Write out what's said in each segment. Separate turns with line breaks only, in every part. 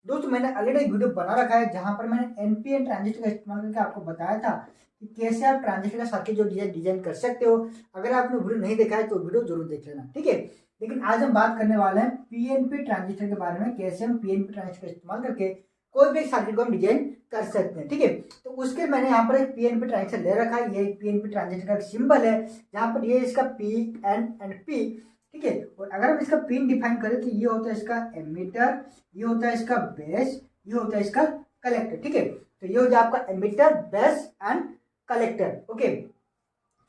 दोस्तों मैंने ऑलरेडी एक वीडियो बना रखा है जहां पर मैंने एनपीएन ट्रांजिस्टर का इस्तेमाल करके आपको बताया था कि कैसे आप ट्रांजिस्टर का सर्किट जो डिजाइन कर सकते हो। अगर आपने वीडियो नहीं देखा है तो वीडियो जरूर देख लेना, ठीक है। लेकिन आज हम बात करने वाले हैं पीएनपी ट्रांजिस्टर के बारे में, कैसे हम पीएनपी ट्रांजिस्टर का इस्तेमाल करके कोई भी सर्किट को हम डिजाइन कर सकते हैं, ठीक है। तो उसके मैंने यहाँ पर एक पीएनपी ट्रांजिस्टर ले रखा है। ये एक पीएनपी ट्रांजिस्टर का एक सिंबल है जहाँ पर ये इसका पी एंड पी, ठीक है। और अगर हम इसका पिन डिफाइन करें तो ये होता है इसका एमीटर, ये होता है इसका बेस, ये होता है इसका कलेक्टर, ठीक है। तो ये हो जाए आपका emitter, base and collector, okay.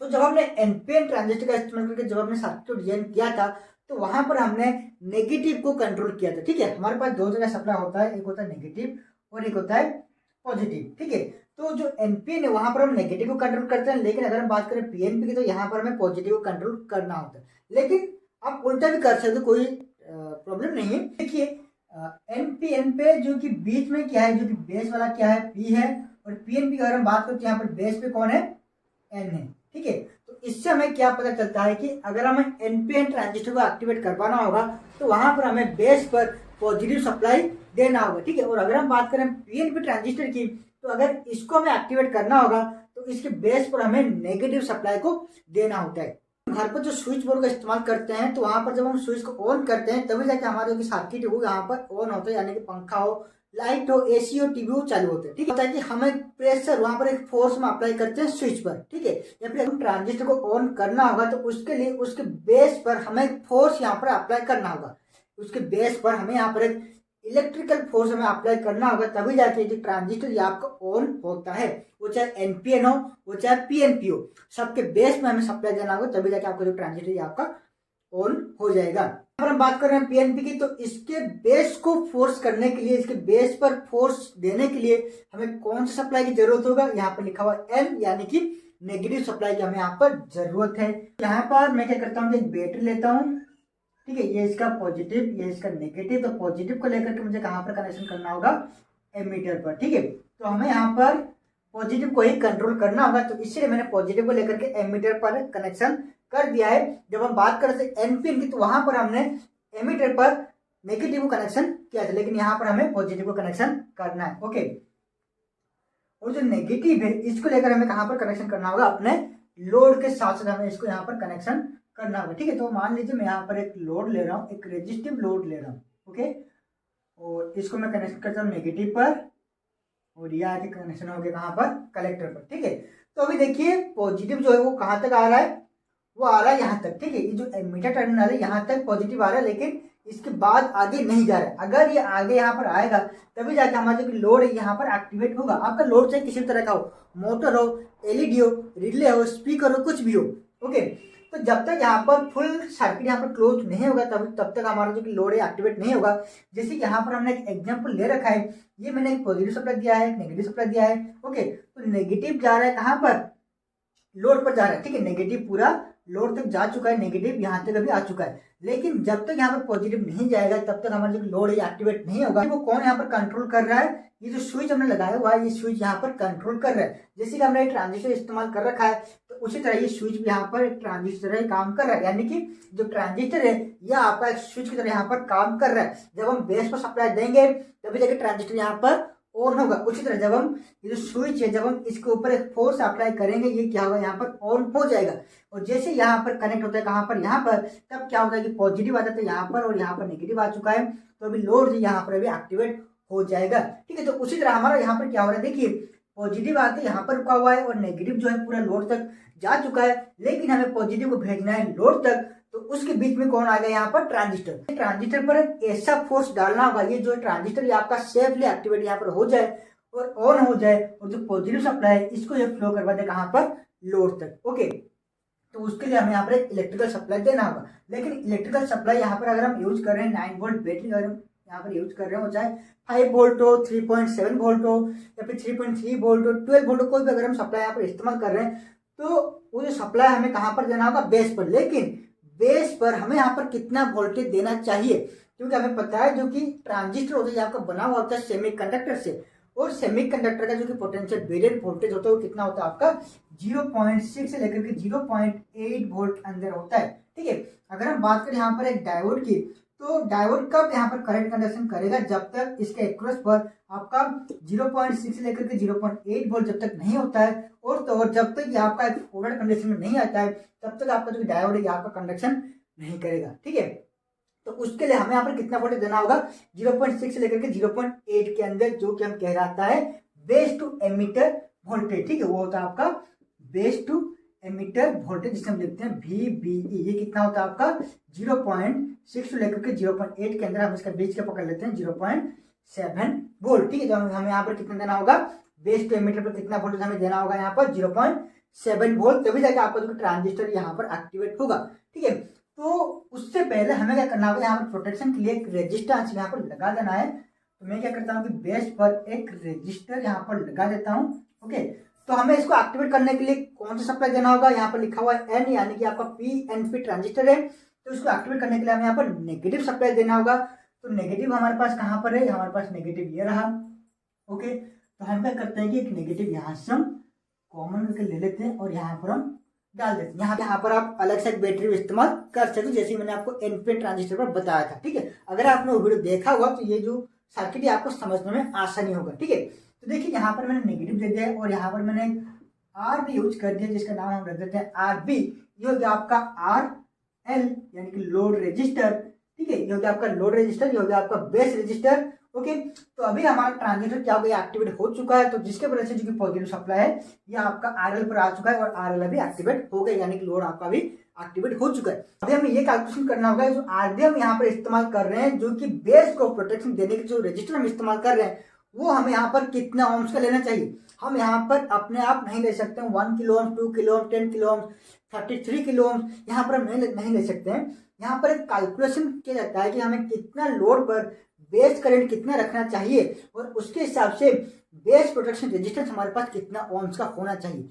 तो जब हमने एनपीएन ट्रांजिस्टर का इस्तेमाल करके जब हमने सर्किट को डिजाइन किया था तो वहां पर हमने नेगेटिव को कंट्रोल किया था, ठीक है। हमारे पास दो तरह सप्लाई होता है, एक होता है नेगेटिव और एक होता है पॉजिटिव, ठीक है। तो जो एनपीएन है वहां पर हम नेगेटिव को कंट्रोल करते हैं, लेकिन अगर हम बात करें पीएनपी की तो यहाँ पर हमें पॉजिटिव को कंट्रोल करना होता है। लेकिन आप उल्टा भी कर सकते हो, कोई प्रॉब्लम नहीं है। देखिए एनपीएन पे जो कि बीच में क्या है, जो कि बेस वाला क्या है, पी है, और पीएनपी की अगर हम बात करें तो यहाँ पर बेस पे कौन है, एन है, ठीक है। तो इससे हमें क्या पता चलता है कि अगर हमें एनपीएन ट्रांजिस्टर को एक्टिवेट करवाना होगा तो वहां पर हमें बेस पर पॉजिटिव सप्लाई देना होगा, ठीक है। और अगर हम बात करें पीएनपी ट्रांजिस्टर की तो अगर इसको हमें एक्टिवेट करना होगा तो इसके बेस पर हमें नेगेटिव सप्लाई को देना होता है। घर पर जो स्विच बोर्ड का इस्तेमाल करते हैं तो वहां पर जब हम स्विच को ऑन करते हैं तभी जाके हमारे जो सर्किट है वो यहाँ पर ऑन होता है, यानी कि पंखा हो, लाइट हो, एसी हो, टीवी हो, चालू होते हैं, ठीक है। कि हमें प्रेशर वहां पर एक फोर्स में अप्लाई करते हैं स्विच पर, ठीक है। या फिर हम ट्रांजिस्टर को ऑन करना होगा तो उसके लिए उसके बेस पर हमें एक फोर्स यहाँ पर अप्लाई करना होगा। उसके बेस पर हमें यहाँ पर एक इलेक्ट्रिकल फोर्स हमें अप्लाई करना होगा, तभी जाके जो ट्रांजिस्टर ये आपका ऑन होता है। वो चाहे एनपीएन हो, वो चाहे पीएनपी हो, सबके बेस में हमें सप्लाई देना होगा, तभी जाके आपका जो ट्रांजिस्टर ये आपका ऑन हो जाएगा। अगर हम बात कर रहे हैं पीएनपी की तो इसके बेस को फोर्स करने के लिए, इसके बेस पर फोर्स देने के लिए हमें कौन सी सप्लाई की जरूरत होगा, यहाँ पर लिखा हुआ एन, यानी कि नेगेटिव सप्लाई की हमें यहाँ पर जरूरत है। यहाँ पर मैं क्या करता हूँ, एक बैटरी लेता हूँ, ठीक है। ये इसका पॉजिटिव, ये इसका नेगेटिव। तो पॉजिटिव को लेकर के मुझे कहाँ पर कनेक्शन करना होगा, एमीटर पर, ठीक है। तो हमें यहाँ पर पॉजिटिव को ही कंट्रोल करना होगा, तो इसलिए मैंने पॉजिटिव को लेकर के एमीटर पर कनेक्शन कर दिया है। जब हम बात करते हैं एनपीएन की तो वहां पर हमने एमीटर पर नेगेटिव को कनेक्शन किया था, लेकिन यहाँ पर हमें पॉजिटिव को कनेक्शन करना है, ओके। और जो नेगेटिव है इसको लेकर हमें कहाँ पर कनेक्शन करना होगा, अपने लोड के साथ साथ हमें इसको यहाँ पर कनेक्शन करना होगा, ठीक है। तो मान लीजिए मैं यहाँ पर एक लोड ले रहा हूँ, एक रेजिस्टिव लोड ले रहा हूँ, ओके। और इसको मैं कनेक्शन करता हूँ नेगेटिव पर, और ये आके कनेक्शन हो गया कहाँ पर, कलेक्टर पर, ठीक है। तो अभी देखिए पॉजिटिव जो है वो कहाँ तक आ रहा है, वो आ रहा है यहाँ तक, ठीक है। ये जो एमीटर टर्मिनल है यहाँ तक पॉजिटिव आ रहा है, लेकिन इसके बाद आगे नहीं जा रहा है। अगर ये आगे यहाँ पर आएगा तभी जाके हमारा जो लोड है यहाँ पर एक्टिवेट होगा। आपका लोड चाहे किसी तरह का हो, मोटर हो, एलईडी हो, रिले हो, स्पीकर हो, कुछ भी हो, ओके। तो जब तक यहाँ पर फुल सर्किट यहाँ पर क्लोज नहीं होगा तब तक हमारा जो लोड है एक्टिवेट नहीं होगा। जैसे कि यहाँ पर हमने एक एग्जांपल ले रखा है, ये मैंने एक पॉजिटिव सप्लाई दिया है, एक नेगेटिव सप्लाई दिया है, ओके। तो नेगेटिव जा रहा है कहाँ पर, लोड पर जा रहा है, ठीक है। नेगेटिव पूरा लोड तक जा चुका है, नेगेटिव यहाँ तक अभी आ चुका है, लेकिन जब तक यहाँ पर पॉजिटिव नहीं जाएगा तब तक हमारा जो लोड है एक्टिवेट नहीं होगा। वो कौन यहाँ पर कंट्रोल कर रहा है, ये जो स्विच हमने लगाया हुआ है ये स्विच यहाँ पर कंट्रोल कर रहा है। जैसे कि हमने ट्रांजिस्टर इस्तेमाल कर रखा है तो उसी तरह ये स्विच भी यहाँ पर एक ट्रांजिस्टर है काम कर रहा है, यानी कि जो ट्रांजिस्टर है ये आपका एक स्विच की तरह यहाँ पर काम कर रहा है। जब हम बेस पर सप्लाई देंगे तभी जाके ट्रांजिस्टर यहाँ पर ऑन होगा। उसी तरह जब हम ये जो स्विच है जब हम इसके ऊपर एक फोर्स अप्लाई करेंगे ये क्या होगा, यहाँ पर ऑन हो जाएगा। और जैसे यहाँ पर कनेक्ट होता है कहाँ पर, यहाँ पर, तब क्या होता है कि पॉजिटिव आ जाता है यहाँ पर और यहाँ पर नेगेटिव आ चुका है, तो अभी लोड यहाँ पर अभी एक्टिवेट हो जाएगा, ठीक है। तो उसी तरह हमारा यहाँ पर क्या हो रहा है, देखिए पॉजिटिव आके यहाँ पर रुका हुआ है और नेगेटिव जो है पूरा लोड तक जा चुका है, लेकिन हमें पॉजिटिव को भेजना है लोड तक। तो उसके बीच में कौन आ गया यहाँ पर, ट्रांजिस्टर। ट्रांजिस्टर पर ऐसा फोर्स डालना होगा ये जो ट्रांजिस्टर ये आपका सेफली एक्टिवेट यहाँ पर हो जाए और ऑन हो जाए, और जो पॉजिटिव सप्लाई है इसको ये फ्लो करवा दे कहाँ पर, लोड तक, ओके। तो उसके लिए हमें यहाँ पर एक इलेक्ट्रिकल सप्लाई देना होगा। लेकिन इलेक्ट्रिकल सप्लाई यहाँ पर अगर हम यूज कर रहे हैं 9 वोल्ट बैटरी अगर हम यहाँ पर यूज कर रहे हो, चाहे 5 वोल्ट हो, 3.7 वोल्ट हो, या फिर 3.3 वोल्ट हो, 12 वोल्ट हो, कोई भी अगर हम सप्लाई यहाँ पर इस्तेमाल कर रहे हैं तो वो जो सप्लाई हमें कहाँ पर देना होगा, बेस पर। लेकिन बेस पर हमें यहाँ पर कितना वोल्टेज देना चाहिए, क्योंकि हमें पता है जो कि ट्रांजिस्टर होता है आपका बना हुआ होता है सेमीकंडक्टर से, और सेमीकंडक्टर का जो कि पोटेंशियल वेरिएंट वोल्टेज होता है वो कितना होता है आपका 0.6 से लेकर के 0.8 वोल्ट अंदर होता है, ठीक है। अगर हम बात करें यहाँ पर एक डायोड की तो डायोड कब यहाँ पर करंट कंडक्शन करेगा, जब तक इसके एक्रोस पर आपका 0.6 से लेकर के 0.8 वोल्ट जब तक नहीं होता है, और जब तक ये आपका एक फॉरवर्ड कंडीशन में नहीं आता है तब तक आपका जो डायोड है आपका कंडक्शन नहीं करेगा। ठीक है, तो उसके लिए हमें यहाँ पर कितना वोल्टेज देना होगा, 0.6 से लेकर के 0.8 के अंदर, जो कि हम कहलाता है बेस टू एमीटर वोल्टेज। ठीक है, वो होता है आपका बेस टू एमीटर वोल्टेज, जिसे हम लिखते हैं VBE। ये कितना होता है आपका 0.6 से लेकर के 0.8 के अंदर, हम इसका बीच का पकड़ लेते हैं 0.7 वोल्ट। ठीक है, तो हमें यहाँ पर कितना देना होगा, बेस टू एमीटर पर कितना वोल्टेज हमें देना होगा यहाँ पर 0.7 वोल्ट, तभी जाके आपका जो ट्रांजिस्टर यहाँ पर एक्टिवेट होगा। ठीक है, तो उससे पहले हमें क्या करना होगा, यहाँ पर प्रोटेक्शन के लिए एक रेजिस्टेंस यहाँ पर लगा देना है। तो मैं क्या करता हूँ कि बेस पर एक रेजिस्टर यहाँ पर लगा देता हूँ। ओके, तो हमें इसको एक्टिवेट करने के लिए कौन सा सप्लाई देना होगा, यहाँ पर लिखा हुआ है N, यानी कि आपका PNP ट्रांजिस्टर है, तो इसको एक्टिवेट करने के लिए हमें यहाँ पर नेगेटिव सप्लाई देना होगा। तो नेगेटिव हमारे पास कहाँ पर है, हमारे पास नेगेटिव ये रहा। ओके, तो हम क्या करते हैं कि एक नेगेटिव यहाँ से हम कॉमन करके ले लेते हैं और यहाँ पर हम डाल देते हैं। यहाँ पर आप अलग से बैटरी इस्तेमाल कर सकते हो, जैसे मैंने आपको NPN ट्रांजिस्टर पर बताया था। ठीक है, अगर आपने वो वीडियो देखा हुआ तो ये जो सर्किट है आपको समझने में आसानी होगा। ठीक है, तो देखिए यहाँ पर मैंने नेगेटिव दे दिया है और यहाँ पर मैंने RB यूज कर दिया, जिसका नाम हम रख देते हैं RB। ये हो गया आपका RL, यानी कि लोड रेजिस्टर। ठीक है, ये हो गया आपका लोड रेजिस्टर, ये हो गया आपका बेस रेजिस्टर। ओके, तो अभी हमारा ट्रांजिस्टर क्या हो गया, एक्टिवेट हो चुका है, तो जिसके वजह से जो कि पॉजिटिव सप्लाई है ये आपका RL पर आ चुका है और RL अभी एक्टिवेट हो गया, यानी कि लोड आपका भी एक्टिवेट हो चुका है। अभी हमें ये कैलकुलेशन करना होगा, जो RB हम यहाँ पर इस्तेमाल कर रहे हैं, जो कि बेस को प्रोटेक्शन देने के जो रजिस्टर हम इस्तेमाल कर रहे हैं, वो हमें यहाँ पर कितना ओम्स का लेना चाहिए। हम यहाँ पर अपने आप नहीं ले सकते हैं 1 kilo ohms, 2 kilo ohms, 10 kilo ohms, 33 kilo ohms, यहाँ पर हम नहीं ले सकते हैं। यहाँ पर एक कैलकुलेशन किया जाता है कि हमें कितना लोड पर बेस करंट कितना रखना चाहिए और उसके हिसाब से बेस प्रोटेक्शन रेजिस्टेंस हमारे पास कितना ओम्स का होना चाहिए।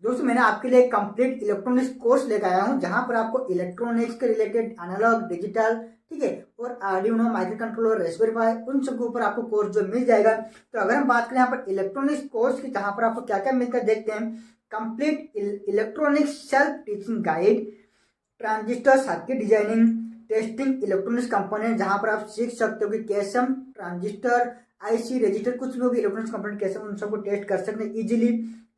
दोस्तों, मैंने आपके लिए कंप्लीट इलेक्ट्रॉनिक्स कोर्स लेकर आया हूँ, जहाँ पर आपको इलेक्ट्रॉनिक्स के रिलेटेड एनालॉग, डिजिटल, ठीक है, और आर्डिनो, माइक्रो कंट्रोलर, रास्पबेरी पाई, उन सब के ऊपर आपको कोर्स जो मिल जाएगा। तो अगर हम बात करें यहाँ पर इलेक्ट्रॉनिक्स कोर्स की, जहाँ पर आपको क्या क्या मिलता है देखते हैं। Complete electronics self teaching guide, transistor circuit designing, testing electronics component, जहां पर आप सीख सकते हो कि कैसे हम ट्रांजिस्टर, IC, रजिस्टर, कुछ भी होगी इलेक्ट्रॉनिक्स कंपोनेंट कैसे उन सबको टेस्ट कर सकते हैं इजीली।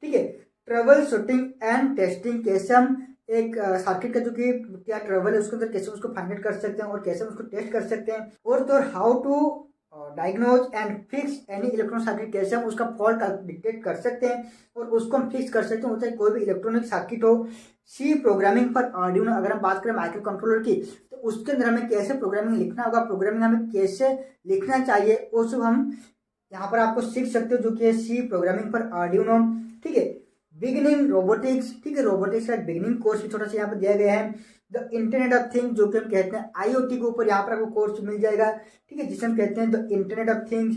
ठीक है, ट्रबल शूटिंग एंड टेस्टिंग, कैसे हम एक सर्किट का जो कि क्या ट्रबल है उसके अंदर कैसे उसको फाइंड आउट कर सकते हैं और कैसे हम उसको टेस्ट कर सकते हैं। और तो how to diagnose and fix any electronic circuit, कैसे हम उसका फॉल्ट डिटेक्ट कर सकते हैं और उसको हम फिक्स कर सकते हैं, चाहे कोई भी इलेक्ट्रॉनिक सर्किट हो। C प्रोग्रामिंग पर आर्डिनो, अगर हम बात करें माइक्रो कंट्रोलर की, तो उसके अंदर हमें कैसे प्रोग्रामिंग लिखना होगा, प्रोग्रामिंग हमें कैसे लिखना चाहिए, वो सब हम यहाँ पर आपको सीख सकते हो, जो कि है C प्रोग्रामिंग पर आर्डिनो। ठीक है, बिगिनिंग रोबोटिक्स, ठीक है, रोबोटिक्स का बिगिनिंग कोर्स भी छोटा सा यहाँ पर दिया गया है। द इंटरनेट ऑफ थिंग्स, जो कि हम कहते हैं IoT के ऊपर यहाँ पर आपको कोर्स मिल जाएगा। ठीक है, जिसे हम कहते हैं the internet of things.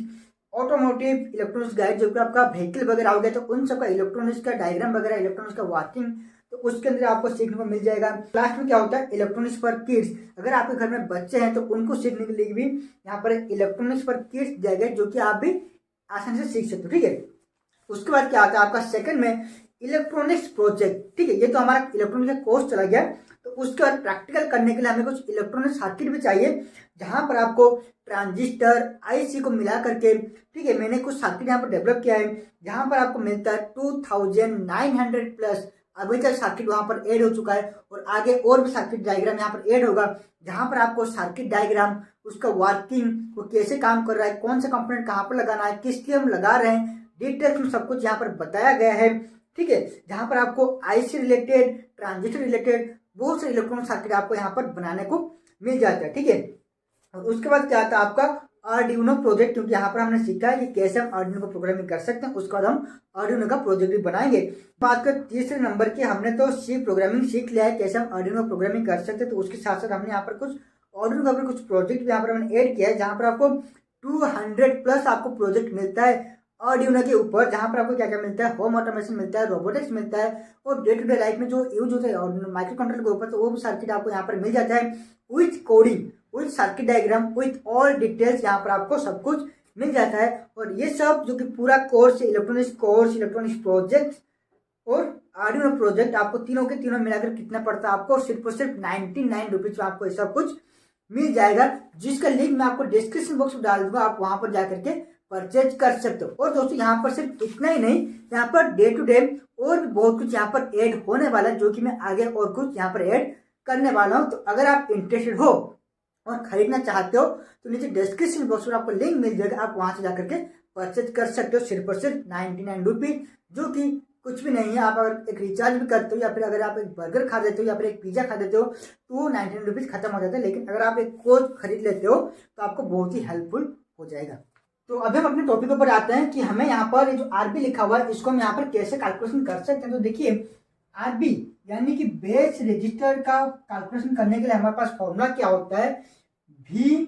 Automotive electronics guide, जो कि आपका व्हीकल वगैरह हो गया, तो उन सबका इलेक्ट्रॉनिक्स का डायग्राम वगैरह, इलेक्ट्रॉनिक्स का वर्किंग, तो उसके अंदर आपको सीखने को मिल जाएगा। लास्ट में क्या होता है, इलेक्ट्रॉनिक्स फॉर किड्स, अगर आपके घर में बच्चे हैं तो उनको सीखने के लिए भी यहाँ पर इलेक्ट्रॉनिक्स फॉर किड्स दिया गया, जो कि आप भी आसानी से सीख सकते हो। ठीक है, उसके बाद क्या आता है आपका सेकंड में इलेक्ट्रॉनिक्स प्रोजेक्ट। ठीक है, ये तो हमारा इलेक्ट्रॉनिक्स का कोर्स चला गया। तो उसके बाद प्रैक्टिकल करने के लिए हमें कुछ इलेक्ट्रॉनिक सर्किट भी चाहिए, जहां पर आपको ट्रांजिस्टर, IC को मिला करके, ठीक है, मैंने कुछ सर्किट यहाँ पर डेवलप किया है, जहां पर आपको मिलता है 2900 प्लस। अभी तक सर्किट वहां पर ऐड हो चुका है और आगे और भी सर्किट डायग्राम यहाँ पर ऐड होगा, जहां पर आपको सर्किट डायग्राम, उसका वर्किंग, वो कैसे काम कर रहा है, कौन सा कंपोनेंट कहाँ पर लगाना है, किस लिए हम लगा रहे हैं, डिटेल्स में सब कुछ यहाँ पर बताया गया है। ठीक है, जहां पर आपको IC रिलेटेड, ट्रांजिस्टर रिलेटेड बहुत से इलेक्ट्रॉनिक सर्किट आपको यहाँ पर बनाने को मिल जाता है। ठीक है, और उसके बाद क्या आता है आपका आर्डिनो प्रोजेक्ट, क्योंकि यहाँ पर हमने सीखा है कि कैसे हम आर्डिनो को प्रोग्रामिंग कर सकते हैं। उसके बाद हम आर्डिनो का प्रोजेक्ट भी बनाएंगे। बात कर तीसरे नंबर की, हमने तो C प्रोग्रामिंग सीख लिया है, कैसे हम आर्डिनो प्रोग्रामिंग कर सकते हैं। तो उसके साथ साथ हमने यहाँ पर कुछ आर्डिनो का कुछ प्रोजेक्ट यहाँ पर हमने ऐड किया है, जहाँ पर आपको 200 प्लस आपको प्रोजेक्ट मिलता है आर्डिनो के ऊपर, जहाँ पर आपको क्या क्या मिलता है, होम ऑटोमेशन मिलता है, रोबोटिक्स मिलता है, और डे टू डे लाइफ में जो यूज होता है माइक्रो कंट्रोलर के ऊपर, तो वो भी सर्किट आपको यहाँ पर मिल जाता है with coding, with circuit diagram, with all details, यहाँ पर आपको सब कुछ मिल जाता है। और ये सब जो कि पूरा course, electronics course, electronics project और आर्डिनो प्रोजेक्ट, आपको तीनों के तीनों मिलाकर कितना पड़ता है आपको, सिर्फ और सिर्फ 99 रुपीज में आपको ये सब कुछ मिल जाएगा, जिसका लिंक मैं आपको डिस्क्रिप्शन बॉक्स में डाल दूंगा, आप वहां पर जाकर के परचेज कर सकते हो। और दोस्तों यहाँ पर सिर्फ इतना ही नहीं, यहाँ पर डे टू डे और भी बहुत कुछ यहाँ पर ऐड होने वाला है, जो कि मैं आगे और कुछ यहाँ पर ऐड करने वाला हूँ। तो अगर आप इंटरेस्टेड हो और खरीदना चाहते हो तो नीचे डिस्क्रिप्शन बॉक्स में आपको लिंक मिल जाएगा, आप वहां से जाकर के परचेज कर सकते हो सिर्फ और सिर्फ 99 रुपीज, जो कि कुछ भी नहीं है। आप अगर एक रिचार्ज भी करते हो या फिर अगर आप एक बर्गर खा देते हो या फिर एक पिज्जा खा देते हो तो 99 रुपीज खत्म हो जाता है। लेकिन अगर आप एक कोच खरीद लेते हो तो आपको बहुत ही हेल्पफुल हो जाएगा। तो अभी हम अपने टॉपिक पर आते हैं कि हमें यहाँ पर जो आरबी लिखा हुआ है इसको हम यहाँ पर कैसे कैलकुलेशन कर सकते हैं। तो देखिए आरबी यानी कि बेस रजिस्टर का कैलकुलेशन करने के लिए हमारे पास फॉर्मूला क्या होता है, VCC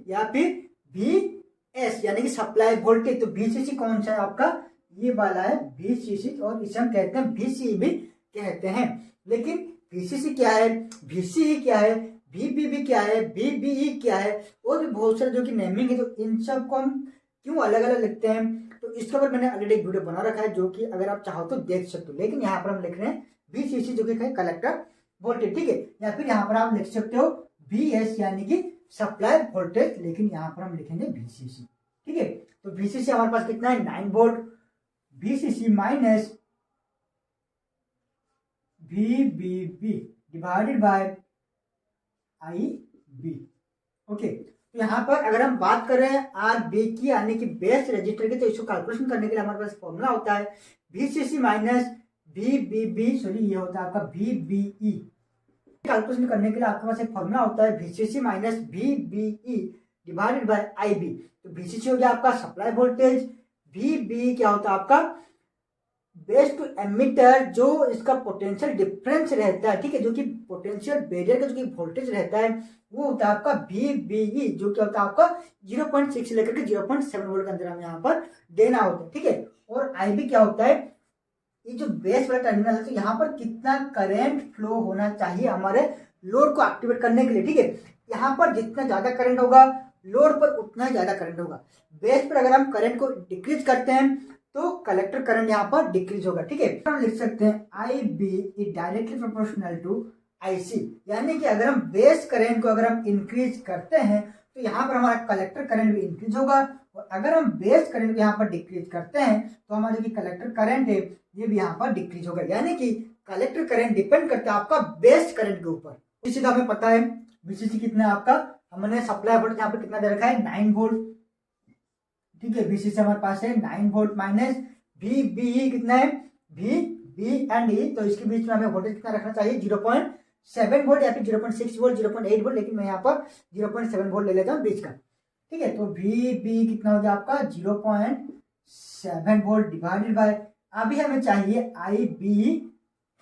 या फिर VS यानी कि सप्लाई वोल्टेज। तो VCC कौन सा है आपका, ये वाला है VCC, और इसे हम कहते हैं VCE भी कहते हैं। लेकिन VCC क्या है, VCE क्या है, VBB क्या है, VBE क्या है, और भी बहुत सारे जो कि नेमिंग है, तो इन सब को हम क्यों अलग अलग लिखते हैं, तो इसके ऊपर मैंने ऑलरेडी एक वीडियो बना रखा है, जो कि अगर आप चाहो तो देख सकते हो। लेकिन यहाँ पर हम लिख रहे हैं VCC जो कि कलेक्टर वोल्टेज, ठीक है। या फिर यहाँ पर आप लिख सकते हो VS यानी कि सप्लाई वोल्टेज, लेकिन यहाँ पर हम लिखेंगे VCC, ठीक है। तो VCC हमारे पास कितना है 9 volt, VCC minus VBB divided by IB, okay. तो यहाँ पर अगर हम बात कर रहे हैं आरबी की यानी कि बेस रजिस्टर की, तो इसको कैलकुलेशन करने के लिए हमारे पास फॉर्मूला होता है VCC माइनस VBB, सॉरी ये होता है आपका VBE। कैलकुलेशन करने के लिए आपके पास एक फॉर्मूला होता है VCC minus VBE divided by IB। तो VCC हो गया आपका सप्लाई वोल्टेज, VBE क्या होता है आपका बेस टू एमिटर, जो इसका पोटेंशियल डिफरेंस रहता है, ठीक है, जो कि पोटेंशियल बैरियर का जो कि वोल्टेज रहता है वो होता है आपका VBE, जो क्या होता है आपका 0.6 से लेकर के 0.7 वोल्ट के अंदर हमें यहाँ पर देना होता है, ठीक है। और IB क्या होता है, ये जो बेस वाला टर्मिनल है, तो यहाँ पर कितना करंट फ्लो होना चाहिए हमारे लोड को एक्टिवेट करने के लिए, ठीक है। यहाँ पर जितना ज्यादा करंट होगा लोड पर उतना ही ज्यादा करंट होगा। बेस पर अगर हम करंट को डिक्रीज करते हैं तो कलेक्टर करंट यहाँ पर डिक्रीज होगा, ठीक है। हम लिख सकते हैं IB is directly proportional to IC, यानी कि अगर हम बेस करंट को अगर हम इंक्रीज करते हैं तो यहाँ पर हमारा कलेक्टर करंट भी इंक्रीज होगा, और अगर हम बेस करंट को यहाँ पर डिक्रीज करते हैं तो हमारा जो कलेक्टर करंट है ये भी यहाँ पर डिक्रीज होगा। यानी कि कलेक्टर करंट डिपेंड करता है आपका बेस करंट के ऊपर। इसी का हमें पता है VCC कितना है आपका, हमने सप्लाई वोल्टेज यहाँ पर कितना दे रखा है 9 वोल्ट, ठीक है। VCC हमारे पास है 9 वोल्ट माइनस VBE कितना है VB एंड E, तो इसके बीच में हमें वोल्टेज कितना रखना चाहिए 0.7 वोल्ट या फिर 0.6 वोल्ट 0.8 वोल्ट, लेकिन मैं यहाँ पर 0.7 वोल्ट ले लेता हूँ बीच का, ठीक है। तो VB कितना हो गया आपका 0.7 वोल्ट डिवाइडेड बाय, अभी हमें चाहिए IB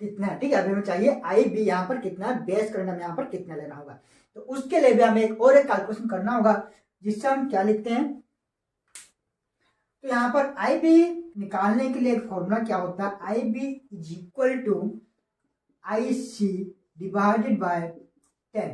कितना, ठीक है। अभी हमें चाहिए IB यहाँ पर कितना बेस करंट हमें यहाँ पर कितना लेना होगा, तो उसके लिए भी हमें एक और एक कैलकुलेशन करना होगा, जिससे हम क्या लिखते हैं, तो यहाँ पर IB निकालने के लिए एक फॉर्मूला क्या होता है, IB is equal to IC divided by 10,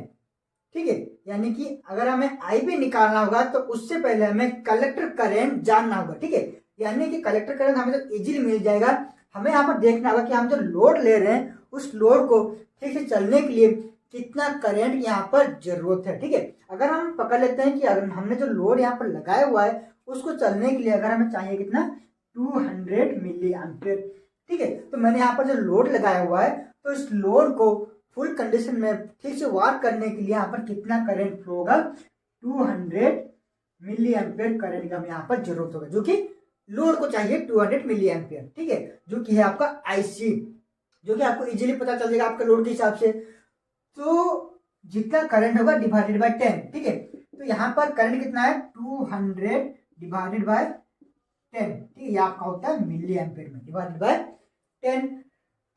ठीक है। यानी कि अगर हमें IB निकालना होगा तो उससे पहले हमें कलेक्टर करंट जानना होगा, ठीक है। यानी कि कलेक्टर करंट हमें तो इजीली मिल जाएगा, हमें यहाँ पर देखना होगा कि हम जो लोड ले रहे हैं उस लोड को ठीक से चलने के लिए कितना करंट यहाँ पर जरूरत है, ठीक है। अगर हम पकड़ लेते हैं कि अगर हमने जो लोड यहाँ पर लगाया हुआ है उसको चलने के लिए अगर हमें चाहिए कितना 200 मिली एम्पियर, ठीक है। तो मैंने यहाँ पर जो लोड लगाया हुआ है तो इस लोड को फुल कंडीशन में ठीक से वर्क करने के लिए यहाँ पर कितना करंट फ्लो होगा 200 मिली एम्पियर करंट का यहाँ पर जरूरत होगा, जो कि लोड को चाहिए 200 मिली एम्पियर, ठीक है, जो कि है आपका IC, जो कि आपको इजीली पता चल जाएगा आपके लोड के हिसाब से। तो जितना करंट होगा डिवाइडेड बाय 10, ठीक है। तो यहाँ पर करंट कितना है 200 डिवाइडेड बाय 10, ठीक है, ये आपका होता है मिली एम्पियर में डिवाइडेड बाय 10।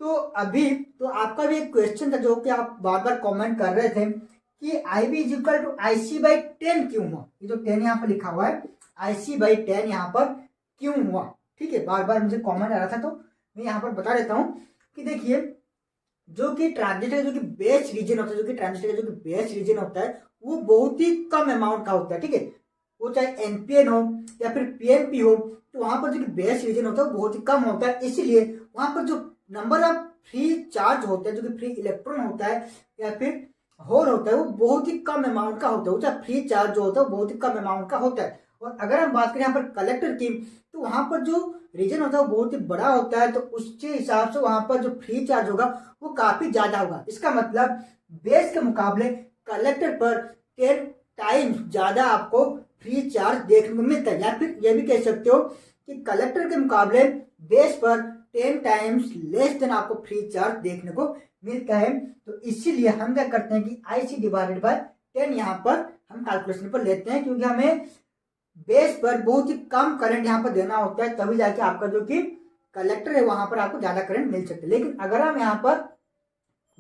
तो अभी तो आपका भी एक क्वेश्चन था जो कि आप बार बार कमेंट कर रहे थे कि IB is equal to IC by 10 क्यों हुआ, ये जो 10 यहाँ पर लिखा हुआ है IC बाई 10 यहाँ पर क्यों हुआ, ठीक है, बार बार मुझे कमेंट आ रहा था। तो मैं यहाँ पर बता देता हूँ कि देखिए जो कि ट्रांजिस्टर जो कि बेस रीजन होता है, जो कि ट्रांजिस्टर जो कि बेस रीजन होता है वो बहुत ही कम अमाउंट का होता है, ठीक है। वो चाहे NPN हो या फिर PNP हो, तो वहां पर जो कि बेस रीजन होता है वो बहुत ही कम होता है, इसीलिए वहां पर जो नंबर ऑफ फ्री चार्ज होते हैं, जो कि फ्री इलेक्ट्रॉन होता है या फिर होल होता है वो बहुत ही कम अमाउंट का होता है, वो चाहे फ्री चार्ज जो होता है वो बहुत ही कम अमाउंट का होता है। और अगर हम बात करें यहाँ पर कलेक्टर की, तो वहां पर जो रीजन होता है वो बहुत ही बड़ा होता है, तो उसके हिसाब से वहां पर जो फ्री चार्ज होगा वो काफी ज्यादा होगा। इसका मतलब बेस के मुकाबले कलेक्टर पर 10 टाइम्स ज्यादा आपको फ्री चार्ज देखने को मिलता है, या फिर ये भी कह सकते हो कि कलेक्टर के मुकाबले बेस पर 10 टाइम्स लेस देन आपको फ्री चार्ज देखने को मिलता है। तो इसीलिए हम क्या करते हैं कि IC डिवाइडेड बाय 10 यहाँ पर हम कैलकुलेशन पर लेते हैं, क्योंकि हमें बेस पर बहुत ही कम करंट यहाँ पर देना होता है, तभी जाके आपका जो कि कलेक्टर है वहां पर आपको ज्यादा करंट मिल सकता है। लेकिन अगर हम यहाँ पर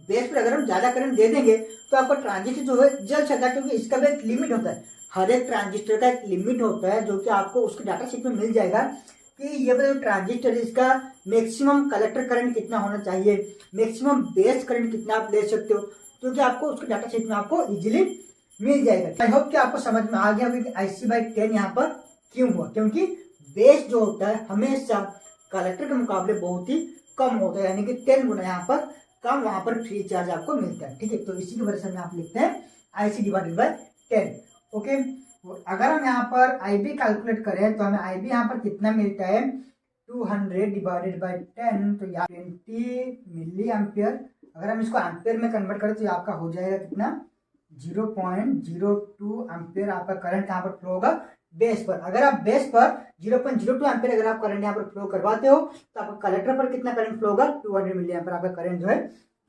बेस पर अगर हम ज्यादा करंट दे देंगे तो आपका ट्रांजिस्टर जो है जल सकता है, क्योंकि इसका भी एक लिमिट होता है। हर एक ट्रांजिस्टर का एक लिमिट होता है जो कि आपको उसके डाटा शीट में मिल जाएगा कि ये जो ट्रांजिस्टर है इसका मैक्सिमम कलेक्टर करंट कितना होना चाहिए, मैक्सिमम बेस करंट कितना आप ले सकते हो, क्योंकि आपको उसके डाटा शीट में आपको इजीली मिल जाएगा। आई होप कि आपको समझ में आ गया कि IC/10 यहाँ पर क्यों हुआ, क्योंकि बेस जो होता है हमेशा कलेक्टर के मुकाबले बहुत ही कम होता है, यानी कि 10 गुना यहाँ पर कम वहां पर फ्री चार्ज आपको मिलता है। ठीक है, तो इसी की वजह से हम यहाँ लिखते हैं IC डिवाइडेड बाय 10। ओके, अगर हम यहाँ पर IB कैलकुलेट करें तो हमें IB यहाँ पर कितना मिलता है, 200 डिवाइडेड बाय 10, तो यहाँ 20 मिली एम्पियर। अगर हम इसको एम्पियर में कन्वर्ट करें तो ये आपका हो जाएगा कितना, 0.02 एम्पियर आपका करंट यहाँ पर फ्लो होगा बेस पर। अगर आप बेस पर 0.02 एम्पियर अगर आप करंट यहाँ पर फ्लो करवाते हो तो आपका कलेक्टर पर कितना करंट फ्लो होगा, 200 मिली एम्पियर आपका करंट जो है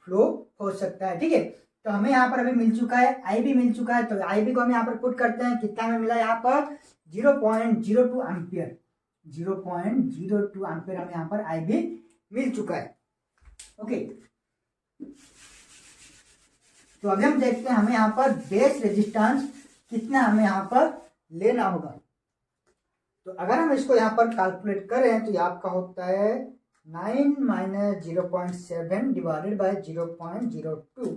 फ्लो हो सकता है। ठीक है, तो हमें यहाँ पर अभी मिल चुका है, IB मिल चुका है, तो IB को हम यहाँ पर पुट करते हैं, कितना हमें मिला यहाँ पर 0.02 एम्पियर, 0.02 एम्पियर हमें यहाँ पर IB मिल चुका है। ओके, तो अभी हम देखते हैं हमें यहाँ पर बेस रेजिस्टेंस कितना हमें यहाँ पर लेना होगा। तो अगर हम इसको यहाँ पर कैलकुलेट करें तो ये आपका होता है 9 - 0.7 डिवाइडेड बाय 0.02,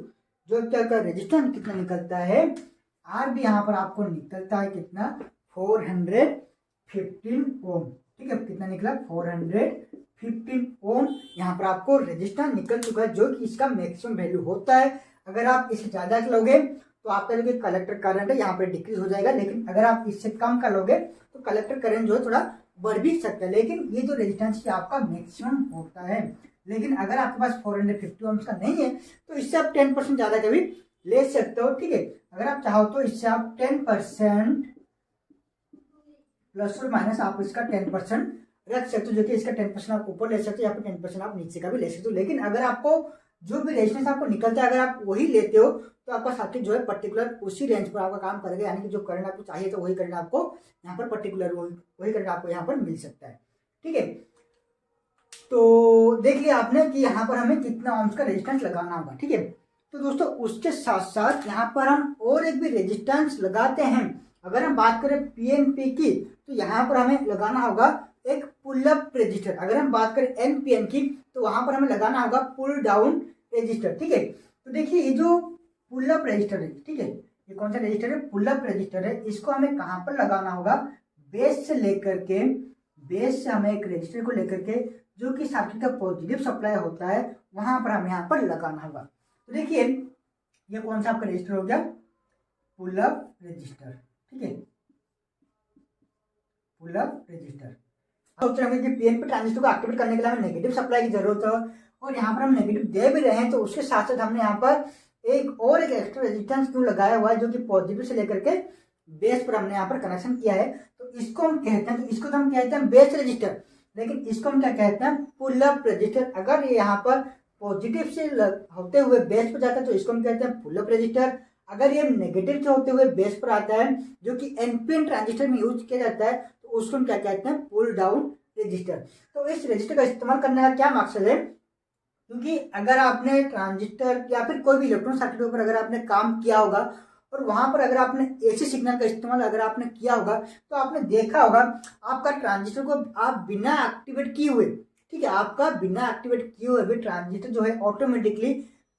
जो क्या का रेजिस्टेंस कितना निकलता है, आर भी यहाँ पर आपको निकलता है कितना, 415 ओम। ठीक है, कितना निकला, 415 ओम यहाँ पर आपको रेजिस्टेंस निकल चुका है, जो कि इसका मैक्सिमम वैल्यू होता है। अगर आप इससे ज्यादा लोगे तो आपका जो कलेक्टर करंट है यहाँ पर डिक्रीज हो जाएगा, लेकिन अगर आप इससे कम का लोगे तो कलेक्टर करंट जो है थोड़ा बढ़ भी सकता है। लेकिन ये जो रेजिस्टेंस है आपका मैक्सिमम होता है। लेकिन अगर आपके पास 450 ओम्स का नहीं है तो इससे आप 10% ज्यादा कभी ले सकते हो। ठीक है, अगर आप चाहो तो इससे आप 10% प्लस और माइनस आप इसका 10% रख सकते हो, जो कि इसका 10% आप ऊपर ले सकते हो या फिर 10% आप नीचे का भी ले सकते हो। लेकिन अगर आपको जो भी रेजिस्टेंस आपको निकलता है अगर आप वही लेते हो तो आपका सर्किट जो है पर्टिकुलर उसी रेंज पर आपका काम करेगा, यानी कि जो करंट आपको चाहिए तो वही करंट आपको यहाँ पर पर्टिकुलर वही करंट आपको यहाँ पर मिल सकता है। ठीक है, तो देख लिया आपने कि यहाँ पर हमें कितना ओम्स का रेजिस्टेंस लगाना होगा। ठीक है, तो दोस्तों उसके साथ साथ यहाँ पर हम और एक भी रेजिस्टेंस लगाते हैं। अगर हम बात करें PNP की तो यहाँ पर हमें लगाना होगा एक पुल अप रजिस्टर। अगर हम बात करें NPN की तो वहां पर हमें लगाना होगा पुल डाउन रजिस्टर। ठीक है, तो देखिए ये जो पुल अप रजिस्टर है, ठीक है, ये कौन सा रजिस्टर है, पुल अप रजिस्टर है। इसको हमें कहाँ पर लगाना होगा, बेस से लेकर के, बेस से हमें एक रजिस्टर को लेकर के जो कि सर्किट का पॉजिटिव सप्लाई होता है वहां पर हमें यहाँ पर लगाना होगा। तो देखिए ये कौन सा आपका रजिस्टर हो गया, पुल अप रजिस्टर। ठीक है, पुल अप रजिस्टर। सोच रहे हैं कि PNP ट्रांजिस्टर को एक्टिवेट करने के लिए हमें नेगेटिव सप्लाई की जरूरत है, और यहाँ पर हम नेगेटिव दे भी रहे हैं, तो उसके साथ साथ हमने यहाँ पर एक एक्स्ट्रा रेजिस्टेंस क्यों लगाया हुआ है, जो कि पॉजिटिव से लेकर के बेस पर हमने यहाँ पर कनेक्शन किया है। तो इसको हम कहते हैं, तो इसको तो हम कहते हैं बेस रजिस्टर, लेकिन इसको हम क्या कहते हैं, पुल अप रजिस्टर। अगर ये यहाँ पर पॉजिटिव से होते हुए बेस पर जाता है तो इसको हम कहते हैं पुल अप रजिस्टर। अगर ये नेगेटिव से होते हुए बेस पर आता है जो कि NPN ट्रांजिस्टर में यूज किया जाता है तो उसको हम क्या कहते हैं, पुल डाउन रजिस्टर। तो इस रजिस्टर का इस्तेमाल करने का क्या मकसद है, क्योंकि अगर आपने ट्रांजिस्टर या फिर कोई भी इलेक्ट्रॉनिक सर्किट के ऊपर अगर आपने काम किया होगा और वहां पर अगर आपने AC सिग्नल का इस्तेमाल अगर आपने किया होगा तो आपने देखा होगा आपका ट्रांजिस्टर को आप बिना एक्टिवेट किए हुए, ठीक है, आपका बिना एक्टिवेट किए हुए भी ट्रांजिस्टर जो है ऑटोमेटिकली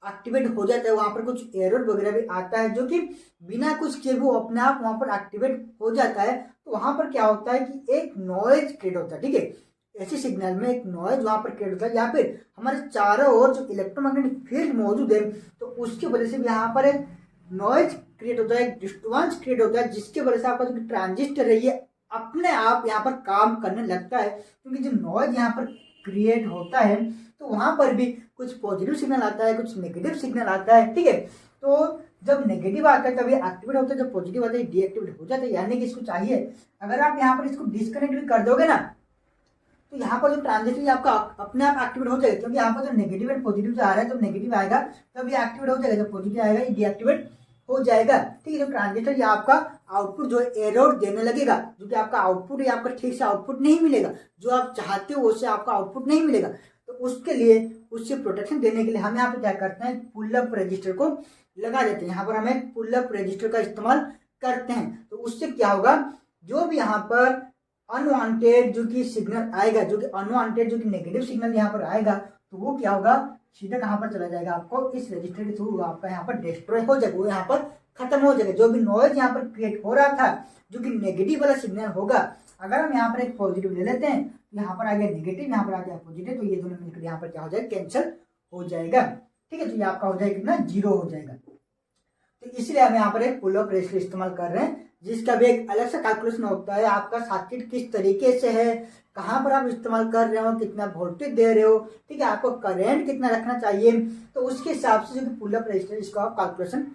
एक्टिवेट हो जाता है। वहां पर कुछ एरर वगैरह भी आता है जो कि बिना कुछ किए वो अपने आप वहां पर एक्टिवेट हो जाता है। तो वहां पर क्या होता है कि एक नॉइज क्रिएट होता है। ठीक है, ऐसी सिग्नल में एक नॉइज वहां पर क्रिएट होता है, या फिर हमारे चारों ओर जो इलेक्ट्रोमैग्नेटिक फील्ड मौजूद है तो उसकी वजह से भी यहाँ पर एक नॉइज क्रिएट होता है, डिस्टर्बेंस क्रिएट होता है, जिसके वजह से आपका जो ट्रांजिस्टर है ये अपने आप यहाँ पर काम करने लगता है। क्योंकि जो नॉइज यहाँ पर क्रिएट होता है तो वहां पर भी कुछ पॉजिटिव सिग्नल आता है, कुछ नेगेटिव सिग्नल आता है, ठीक है। तो जब नेगेटिव आता है तब ये एक्टिवेट होता है, जब पॉजिटिव आता है डीएक्टिवेट हो जाता है। यानी कि इसको चाहिए, अगर आप यहाँ पर इसको डिस्कनेक्ट भी कर दोगे ना तो यहाँ पर जो ट्रांजिस्टर आपका अपने आप एक्टिवेट हो जाएगा। क्योंकि यहाँ पर जो नेगेटिव एंड पॉजिटिव जो आ रहा है, जब नेगेटिव आएगा तब ये एक्टिवेट हो जाएगा, जब पॉजिटिव आएगा ये डीएक्टिवेट हो जाएगा, ठीक है। जो ट्रांजिस्टर ये आपका आउटपुट जो है एरर देने लगेगा, जो कि आपका आउटपुट है आपका ठीक से आउटपुट नहीं मिलेगा, जो आप चाहते हो उससे आपका आउटपुट नहीं मिलेगा। तो उसके लिए, उससे प्रोटेक्शन देने के लिए हम यहाँ पे क्या करते हैं, पुल अप रजिस्टर को लगा देते हैं। यहाँ पर हमें पुल अप रजिस्टर का इस्तेमाल करते हैं। तो उससे क्या होगा, जो भी यहाँ पर अनवांटेड जो कि सिग्नल आएगा, जो कि अनवांटेड जो कि नेगेटिव सिग्नल यहाँ पर आएगा, तो वो क्या होगा, सीधा कहाँ पर चला जाएगा, आपको इस रजिस्टर के थ्रू आपका यहाँ पर डिस्ट्रॉय हो जाएगा, वो यहाँ पर खत्म हो जाएगा। जो भी नॉइज यहाँ पर क्रिएट हो रहा था, जो कि नेगेटिव वाला सिग्नल होगा, अगर हम यहाँ पर एक पॉजिटिव ले लेते हैं, यहाँ पर आ गया नेगेटिव, यहाँ पर आ गया पॉजिटिव, तो ये दोनों मिलकर यहाँ पर क्या हो जाएगा, कैंसिल हो जाएगा, ठीक है। तो ये आपका हो जाएगा कितना, 0 हो जाएगा। तो इसलिए हम यहाँ पर एक पुल अप रजिस्टर इस्तेमाल कर रहे हैं, जिसका भी एक अलग सा कैलकुलेशन होता है। आपका सर्किट किस तरीके से है, कहाँ पर आप इस्तेमाल कर रहे हो, कितना वोल्टेज दे रहे हो, ठीक है, आपको करंट कितना रखना चाहिए, तो उसके हिसाब से जो पुल अप रजिस्टर इसको आप कैलकुलेशन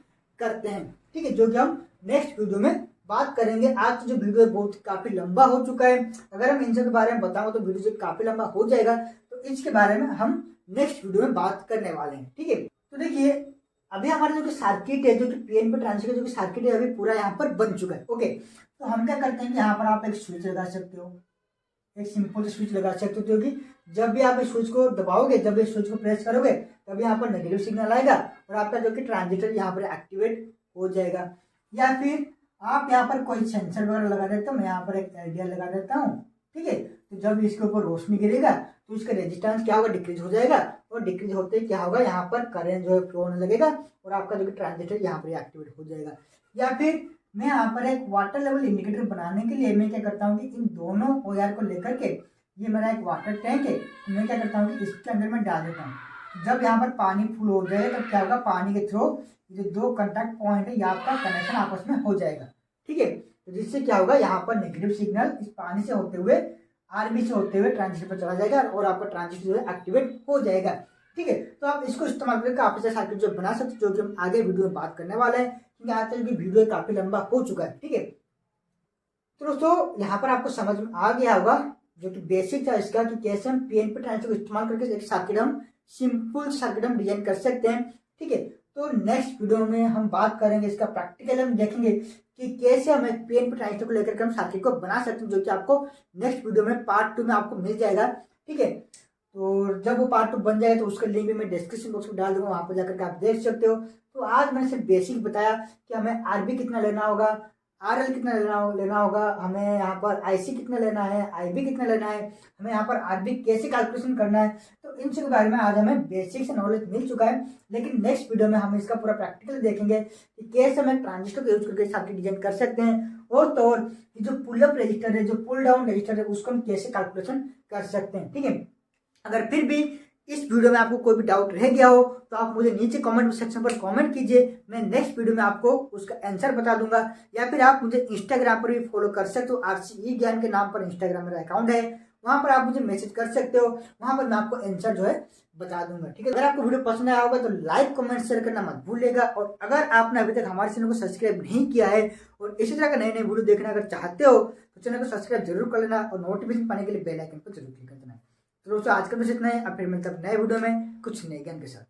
करते हैं, ठीक है। जो कि हम नेक्स्ट वीडियो में बात करेंगे। आज जो वीडियो है बहुत काफी लंबा हो चुका है, अगर हम इन सब के बारे में बताऊं तो वीडियो जो काफी लंबा हो जाएगा, तो इसके बारे में हम नेक्स्ट वीडियो में बात करने वाले हैं, ठीक है। तो देखिए अभी हमारा जो कि सर्किट है, जो कि पीएनपी ट्रांजिस्टर जो कि सर्किट है, अभी पूरा यहाँ पर बन चुका है, ओके। तो हम क्या करते हैं कि यहाँ पर आप एक स्विच लगा सकते हो, एक सिंपल स्विच लगा सकते हो, क्योंकि जब भी आप इस स्विच को दबाओगे, जब इस स्विच को प्रेस करोगे, तभी यहाँ पर नेगेटिव सिग्नल आएगा और आपका जो कि ट्रांजिस्टर यहाँ पर एक्टिवेट हो जाएगा। या फिर आप यहाँ पर कोई सेंसर वगैरह लगा देते हो, मैं यहाँ पर एक एलडीआर लगा देता हूँ, ठीक है। तो जब इसके ऊपर रोशनी गिरेगा तो इसका रेजिस्टेंस क्या होगा, डिक्रीज हो जाएगा, और डिक्रीज होते ही क्या होगा, यहाँ पर करंट जो है फ्लो होने लगेगा और आपका जो कि ट्रांजिस्टर यहाँ पर एक्टिवेट हो जाएगा। या फिर मैं यहाँ पर एक वाटर लेवल इंडिकेटर बनाने के लिए मैं क्या करता हूँ कि इन दोनों वायर को लेकर के, ये मेरा एक वाटर टैंक है, मैं क्या करता हूँ कि इसके अंदर मैं डाल देता हूँ। जब यहाँ पर पानी फुल हो जाएगा तब क्या होगा, पानी के थ्रू जो 2 कॉन्टैक्ट पॉइंट है, ये आपका कनेक्शन आपस में हो जाएगा, ठीक है। तो जिससे क्या होगा, यहाँ पर नेगेटिव सिग्नल इस पानी से होते हुए, आरबी से होते हुए ट्रांजिस्टर पर चला जाएगा और आपका ट्रांजिस्टर जो है एक्टिवेट हो जाएगा, ठीक है। तो आप इसको इस्तेमाल करके काफी सारे सर्किट जो बना सकते हो, जो कि हम आगे वीडियो में बात करने वाले हैं, क्योंकि आज तक की वीडियो काफी लंबा हो चुका है, ठीक है। तो दोस्तों यहाँ पर आपको समझ में आ गया होगा जो कि बेसिक था इसका, कि कैसे हम पीएनपी ट्रांजिस्टर को इस्तेमाल करके एक सर्किट हम सिंपल सर्किट हम डिजाइन कर सकते हैं, ठीक है। तो नेक्स्ट वीडियो में हम बात करेंगे इसका प्रैक्टिकल, हम देखेंगे कि कैसे हम एक पीएनपी ट्रांजिस्टर को लेकर के हम सर्किट को बना सकते हैं, जो कि आपको नेक्स्ट वीडियो में पार्ट 2 में आपको मिल जाएगा, ठीक है। तो जब वो पार्ट 2 बन जाएगा तो उसका लिंक भी मैं डिस्क्रिप्शन बॉक्स में डाल दूंगा, वहां पर जाकर के आप देख सकते हो। तो आज मैंने सिर्फ बेसिक बताया कि हमें आरबी कितना लेना होगा, आरएल कितना लेना होगा, हमें यहाँ पर आईसी कितना लेना है, आईबी कितना लेना है, हमें यहाँ पर आरबी कैसे कैलकुलेशन करना है। तो इन सब के बारे में आज हमें बेसिक से नॉलेज मिल चुका है, लेकिन नेक्स्ट वीडियो में हम इसका पूरा प्रैक्टिकल देखेंगे कि कैसे हम ट्रांजिस्टर को यूज करके सर्किट डिजाइन कर सकते हैं, और तो और जो पुल अप रजिस्टर है, जो पुल डाउन रजिस्टर है, उसको हम कैसे कैलकुलेशन कर सकते हैं, ठीक है। अगर फिर भी इस वीडियो में आपको कोई भी डाउट रह गया हो तो आप मुझे नीचे कमेंट सेक्शन पर कमेंट कीजिए, मैं नेक्स्ट वीडियो में आपको उसका आंसर बता दूंगा। या फिर आप मुझे इंस्टाग्राम पर भी फॉलो कर सकते हो, RCE ज्ञान के नाम पर इंस्टाग्राम मेरा अकाउंट है, वहां पर आप मुझे मैसेज कर सकते हो, वहां पर मैं आपको आंसर जो है बता दूंगा, ठीक है। अगर आपको वीडियो पसंद आया होगा तो लाइक कमेंट शेयर करना मत भूलिएगा, और अगर आपने अभी तक हमारे चैनल को सब्सक्राइब नहीं किया है और इसी तरह का नए नए वीडियो देखना अगर चाहते हो तो चैनल को सब्सक्राइब जरूर कर लेना, और नोटिफिकेशन पाने के लिए बेल आइकन पर जरूर क्लिक कर देना। तो दोस्तों आज का बस इतना है, अब फिर मिलते हैं नए वीडियो में कुछ नए ज्ञान के साथ।